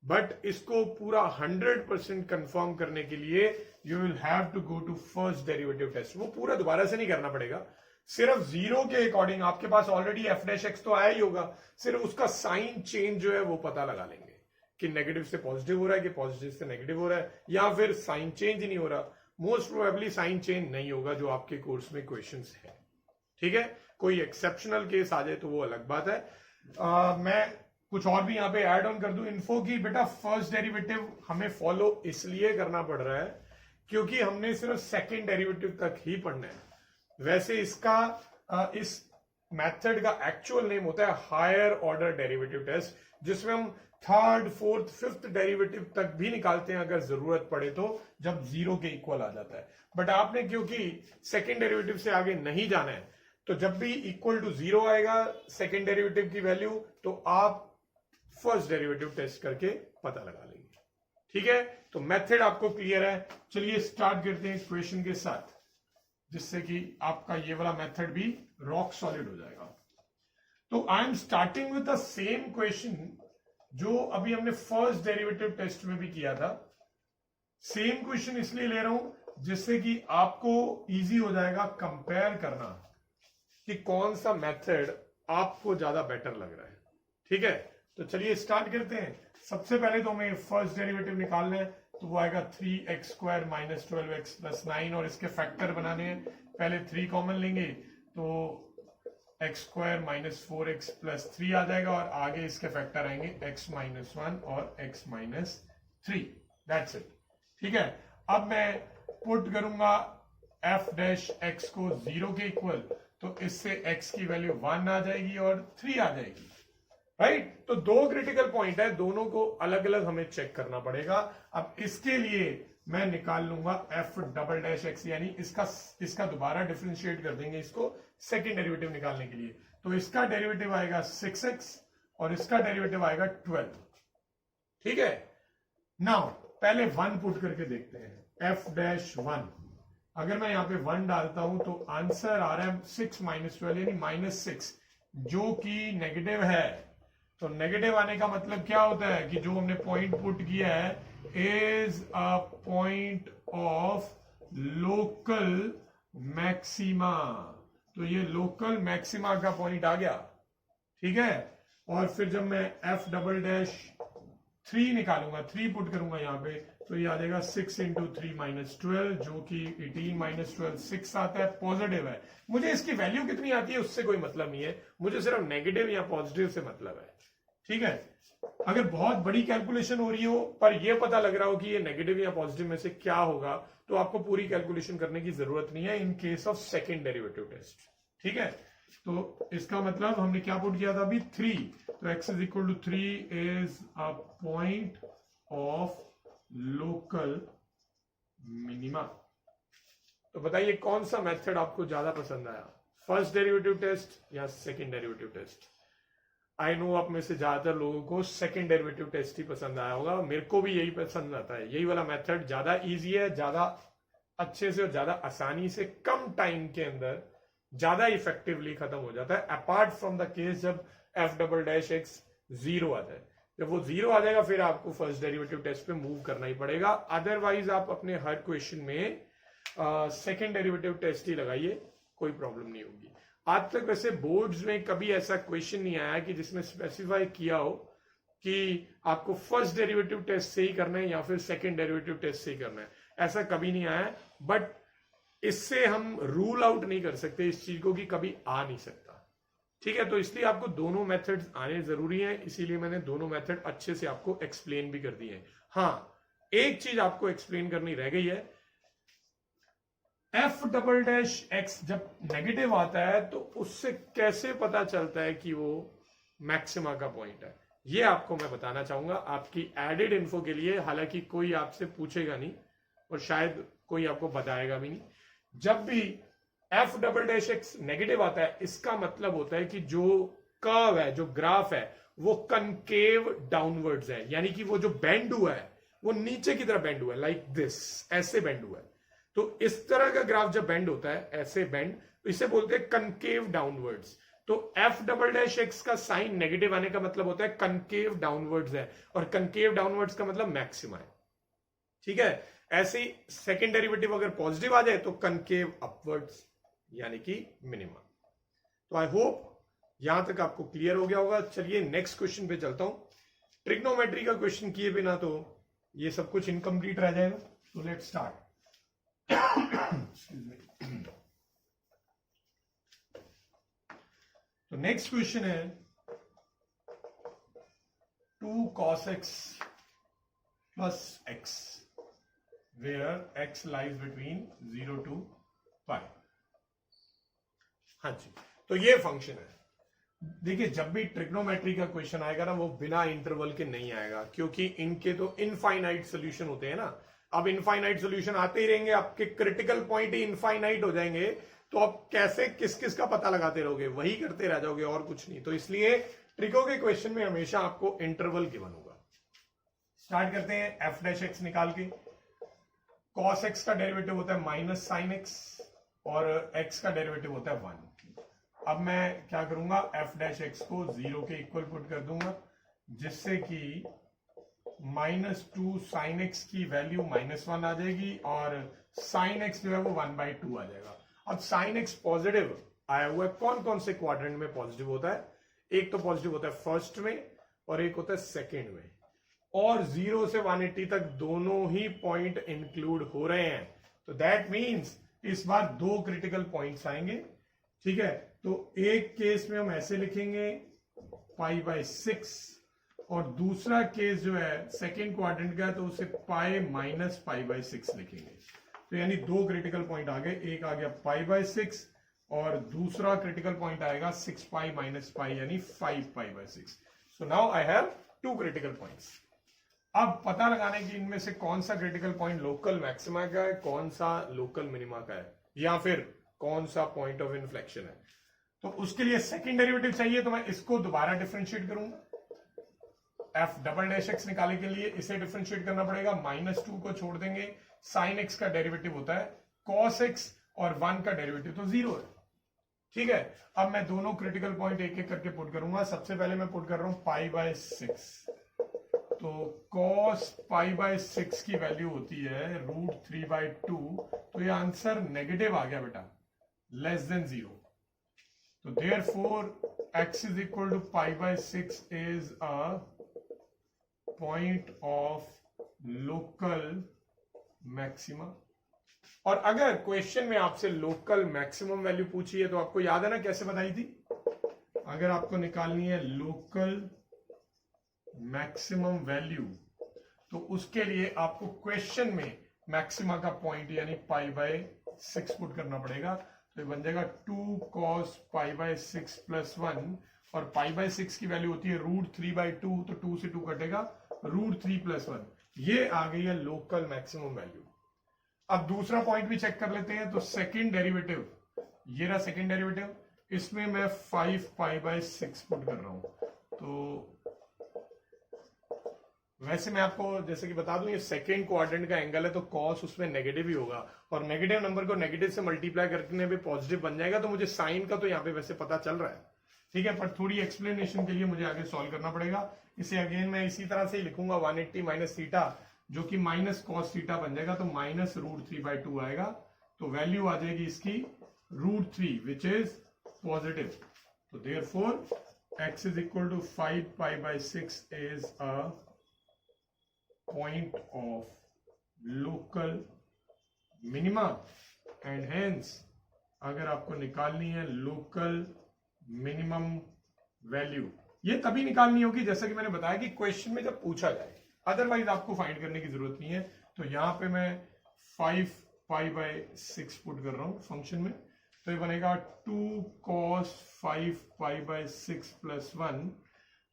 बट इसको पूरा 100% कंफर्म करने के लिए you will have to go to first derivative test. वो पूरा दोबारा से नहीं करना पड़ेगा, सिर्फ 0 के अकॉर्डिंग आपके पास ऑलरेडी एफ डैश एक्स तो आया ही होगा, सिर्फ उसका साइन चेंज जो है वो पता लगा लेंगे कि नेगेटिव से पॉजिटिव हो रहा है कि पॉजिटिव से नेगेटिव हो रहा है, या फिर साइन चेंज ही नहीं हो रहा। मोस्ट प्रोबेबली साइन चेंज नहीं होगा जो आपके कोर्स में क्वेश्चंस है। ठीक है, कोई एक्सेप्शनल केस आ जाए तो वो अलग बात है। मैं कुछ और भी यहाँ पे ऐड ऑन कर दूं इन्फो की, बेटा फर्स्ट डेरिवेटिव हमें फॉलो इसलिए करना पड़ रहा है क्योंकि हमने सिर्फ सेकंड डेरिवेटिव तक ही पढ़ना है। वैसे इसका इस मेथड का एक्चुअल नेम होता है हायर ऑर्डर डेरिवेटिव टेस्ट, जिसमें हम थर्ड, फोर्थ, फिफ्थ डेरिवेटिव तक भी निकालते हैं अगर जरूरत पड़े तो, जब 0 के इक्वल आ जाता है। बट आपने क्योंकि सेकंड डेरिवेटिव से आगे नहीं जाना है, तो जब भी इक्वल टू 0 आएगा सेकंड डेरिवेटिव की वैल्यू, तो आप फर्स्ट डेरिवेटिव टेस्ट करके पता लगा लेंगे। ठीक है, तो मेथड आपको क्लियर है। चलिए स्टार्ट करते हैं क्वेश्चन के साथ, जिससे कि आपका ये वाला मेथड भी रॉक सॉलिड हो जाएगा। तो I am starting with the same question जो अभी हमने फर्स्ट डेरिवेटिव टेस्ट में भी किया था। सेम क्वेश्चन इसलिए ले रहा हूं जिससे कि आपको इजी हो जाएगा कंपेयर करना कि कौन सा मेथड आपको ज्यादा बेटर लग रहा है। ठीक है, तो चलिए स्टार्ट करते हैं। सबसे पहले तो हमें फर्स्ट डेरिवेटिव निकालना है, तो वो आएगा 3x square minus 12x plus 9, और इसके फैक्टर बनाने हैं। पहले 3 कॉमन लेंगे तो x square minus 4x plus 3 आ जाएगा, और आगे इसके फैक्टर आएंगे x माइनस 1 और x माइनस 3। That's it. ठीक है, अब मैं पुट करूंगा f डैश x को 0 के इक्वल, तो इससे x की वैल्यू 1 आ जाएगी और 3 आ जाएगी। राइट, तो 2 क्रिटिकल पॉइंट है, दोनों को अलग अलग हमें चेक करना पड़ेगा। अब इसके लिए मैं निकाल लूंगा एफ डबल डैश एक्स, यानी इसका दोबारा डिफरेंशिएट कर देंगे इसको सेकंड डेरिवेटिव निकालने के लिए। तो इसका डेरिवेटिव आएगा 6x और इसका डेरिवेटिव आएगा 12। ठीक है, नाउ पहले 1 पुट करके देखते हैं। एफ डैश 1, अगर मैं यहां पे 1 डालता हूं तो आंसर आ रहा है 6 माइनस 12 यानी -6, जो कि नेगेटिव है। तो नेगेटिव आने का मतलब क्या होता है कि जो हमने पॉइंट पुट किया है is a point of local maxima, तो ये लोकल मैक्सिमा का पॉइंट आ गया। ठीक है, और फिर जब मैं एफ डबल डैश 3 निकालूंगा, 3 पुट करूंगा यहां पे, तो ये आ जाएगा 6 इंटू 3 माइनस 12, जो कि 18 माइनस 12 6 आता है, पॉजिटिव है। मुझे इसकी वैल्यू कितनी आती है उससे कोई मतलब नहीं है, मुझे सिर्फ नेगेटिव या पॉजिटिव से मतलब है। ठीक है, अगर बहुत बड़ी कैलकुलेशन हो रही हो पर यह पता लग रहा हो कि ये नेगेटिव या पॉजिटिव में से क्या होगा, तो आपको पूरी कैलकुलेशन करने की जरूरत नहीं है in case of second derivative test. ठीक है, तो इसका मतलब हमने क्या पुट किया था अभी 3, तो x is equal to 3 is a point of local minima. तो बताइए कौन सा मेथड आपको ज्यादा पसंद आया, फर्स्ट डेरिवेटिव टेस्ट या second derivative test? I know आप में से ज्यादातर लोगों को सेकंड डेरिवेटिव टेस्ट ही पसंद आया होगा, मेरे को भी यही पसंद आता है। यही वाला मेथड ज्यादा इजी है, ज्यादा अच्छे से और ज्यादा आसानी से कम टाइम के अंदर ज्यादा इफेक्टिवली खत्म हो जाता है, अपार्ट फ्रॉम द केस जब एफ डबल डैश एक्स 0 आता है। जब वो 0 आ जाएगा फिर आपको फर्स्ट डेरिवेटिव टेस्ट पे मूव करना ही पड़ेगा, अदरवाइज आप अपने हर क्वेश्चन में सेकेंड डेरिवेटिव टेस्ट ही लगाइए, कोई प्रॉब्लम नहीं होगी। आज तक वैसे बोर्ड्स में कभी ऐसा क्वेश्चन नहीं आया कि जिसमें स्पेसिफाई किया हो कि आपको फर्स्ट डेरिवेटिव टेस्ट से ही करना है या फिर सेकेंड डेरिवेटिव टेस्ट से ही करना है, ऐसा कभी नहीं आया। बट इससे हम रूल आउट नहीं कर सकते इस चीज को कि कभी आ नहीं सकता, ठीक है। तो इसलिए आपको दोनों मेथड्स आने जरूरी है, इसीलिए मैंने दोनों मेथड अच्छे से आपको एक्सप्लेन भी कर दिए हैं। हाँ, एक चीज आपको एक्सप्लेन करनी रह गई है, एफ डबल डैश एक्स जब नेगेटिव आता है तो उससे कैसे पता चलता है कि वो मैक्सिमा का पॉइंट है, ये आपको मैं बताना चाहूंगा आपकी एडेड इन्फो के लिए। हालांकि कोई आपसे पूछेगा नहीं और शायद कोई आपको बताएगा भी नहीं। जब भी F double dash x negative आता है, इसका मतलब होता है कि जो कर्व है, जो ग्राफ है, वो कनकेव डाउनवर्ड्स है, यानी कि वो जो बेंड हुआ है वो नीचे की तरफ बेंड हुआ है, लाइक दिस, ऐसे बेंड हुआ है। तो इस तरह का ग्राफ जब बेंड होता है, ऐसे बेंड, तो इसे बोलते हैं कनकेव डाउनवर्ड्स। तो एफ डबल डैश एक्स का साइन नेगेटिव आने का मतलब होता है कनकेव डाउनवर्ड्स है, और कनकेव डाउनवर्ड्स का मतलब मैक्सिमा है, ठीक है। ऐसे ही सेकेंड डेरिवेटिव अगर पॉजिटिव आ जाए तो कनकेव अपवर्ड्स, यानी कि मिनिमा। तो आई होप यहां तक आपको क्लियर हो गया होगा। चलिए नेक्स्ट क्वेश्चन पे चलता हूं। ट्रिग्नोमेट्री का क्वेश्चन किए बिना तो ये सब कुछ इनकम्प्लीट रह जाएगा। तो लेट्स स्टार्ट। तो नेक्स्ट क्वेश्चन है 2 cos x plus x where x lies between 0 to pi। हाँ जी, तो ये फंक्शन है। देखिए, जब भी ट्रिग्नोमेट्री का क्वेश्चन आएगा ना, वो बिना इंटरवल के नहीं आएगा, क्योंकि इनके तो इनफाइनाइट सोल्यूशन होते हैं ना। अब इनफाइनाइट सोल्यूशन आते ही रहेंगे, आपके क्रिटिकल पॉइंट ही इनफाइनाइट हो जाएंगे, तो आप कैसे किस किस का पता लगाते रहोगे, वही करते रह जाओगे और कुछ नहीं। तो इसलिए ट्रिको के क्वेश्चन में हमेशा आपको इंटरवल गिवन होगा। स्टार्ट करते हैं एफ डैश एक्स निकाल के। कॉस एक्स का डेरिवेटिव होता है माइनस साइन एक्स और एक्स का डेरिवेटिव होता है 1। अब मैं क्या करूंगा, एफ डैश एक्स को 0 के इक्वल पुट कर दूंगा, जिससे कि -2 साइन एक्स की वैल्यू -1 आ जाएगी और साइन एक्स जो है वो 1/2 आ जाएगा। अब साइन एक्स पॉजिटिव आया हुआ है, कौन कौन से क्वाड्रेंट में पॉजिटिव होता है? एक तो पॉजिटिव होता है फर्स्ट में और एक होता है सेकेंड में, और 0 से 180 तक दोनों ही पॉइंट इंक्लूड हो रहे हैं। तो दैट मीन्स इस बार 2 क्रिटिकल पॉइंट्स आएंगे, ठीक है। तो एक केस में हम ऐसे लिखेंगे π/6, और दूसरा केस जो है सेकेंड क्वाड्रेंट का है, तो उसे पाई माइनस π/6 लिखेंगे। तो यानी 2 क्रिटिकल पॉइंट आ गए, एक आ गया π/6 और दूसरा क्रिटिकल पॉइंट आएगा 6π - π यानी 5π/6। So now I have 2 critical points. अब पता लगाने की इनमें से कौन सा क्रिटिकल पॉइंट लोकल मैक्सिमा का है, कौन सा लोकल मिनिमा का है, या फिर कौन सा पॉइंट ऑफ इन्फ्लेक्शन है। तो उसके लिए सेकंड डेरिवेटिव चाहिए, तो मैं इसको दोबारा डिफरेंशिएट करूंगा। एफ डबल डैश एक्स निकालने के लिए इसे डिफरेंशिएट करना पड़ेगा, -2 को छोड़ देंगे। साइन एक्स का डेरिवेटिव होता है कॉस एक्स और 1 का डेरिवेटिव तो 0 है, ठीक है। अब मैं दोनों क्रिटिकल पॉइंट एक एक करके पुट करूंगा। सबसे पहले मैं पुट कर रहा हूं π/6। तो cos π/6 की वैल्यू होती है √3/2। तो ये आंसर नेगेटिव आ गया बेटा, लेस देन 0। तो therefore x is equal to π/6 is a point of local maxima। और अगर क्वेश्चन में आपसे लोकल मैक्सिमम वैल्यू पूछी है तो आपको याद है ना कैसे बताई थी? अगर आपको निकालनी है लोकल मैक्सिमम वैल्यू, तो उसके लिए आपको क्वेश्चन में मैक्सिमा का पॉइंट यानी π/6 पुट करना पड़ेगा। तो ये बन जाएगा 2 cos π/6 + 1, और π/6 की वैल्यू होती है √3/2, तो 2 से 2 कटेगा, √3 + 1। ये आ गई है लोकल मैक्सिमम वैल्यू। अब दूसरा पॉइंट भी चेक कर लेते हैं। तो सेकंड डेरिवेटिव, ये रहा सेकंड डेरिवेटिव, इसमें मैं 5π/6 पुट कर रहा हूं। तो वैसे मैं आपको जैसे कि बता दूं, ये सेकेंड क्वाड्रेंट का एंगल है, तो कॉस उसमें नेगेटिव ही होगा, और नेगेटिव नंबर को नेगेटिव से मल्टीप्लाई करने पे पॉजिटिव बन जाएगा। तो मुझे साइन का तो यहाँ पे वैसे पता चल रहा है, ठीक है, पर थोड़ी एक्सप्लेनेशन के लिए मुझे आगे सॉल्व करना पड़ेगा। इसे अगेन मैं इसी तरह से ही लिखूंगा 180 - θ, जो कि -cos θ बन जाएगा, तो -√3/2 आएगा। तो वैल्यू आ जाएगी इसकी √3 विच इज पॉजिटिव। तो therefore x is equal to 5 pi by 6 is a point of local minima and hence अगर आपको निकालनी है लोकल मिनिमम वैल्यू, ये तभी निकालनी होगी जैसा कि मैंने बताया कि क्वेश्चन में जब पूछा जाए, अदरवाइज आपको फाइंड करने की जरूरत नहीं है। तो यहां पे मैं 5 पाई बाय 6 पुट कर रहा हूं फंक्शन में, तो ये बनेगा 2 cos 5 पाई बाय 6 प्लस 1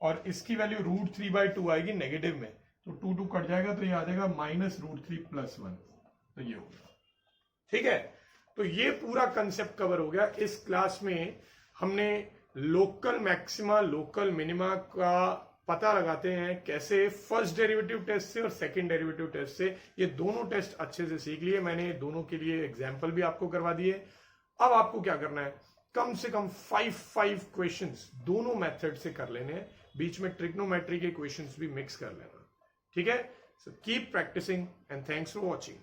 और इसकी वैल्यू √3/2 आएगी नेगेटिव में, तो 2 कट जाएगा तो ये आ जाएगा -√3 प्लस 1। तो ये होगा, ठीक है। तो ये पूरा कंसेप्ट कवर हो गया। इस क्लास में हमने लोकल मैक्सिमा लोकल मिनिमा का पता लगाते हैं कैसे, फर्स्ट डेरिवेटिव टेस्ट से और सेकंड डेरिवेटिव टेस्ट से। ये दोनों टेस्ट अच्छे से सीख लिए मैंने, दोनों के लिए एग्जाम्पल भी आपको करवा दिए। अब आपको क्या करना है, कम से कम 5 क्वेश्चंस दोनों मेथड से कर लेने हैं, बीच में ट्रिग्नोमेट्री के क्वेश्चंस भी मिक्स कर लेना, ठीक है। So keep practising and thanks for watching.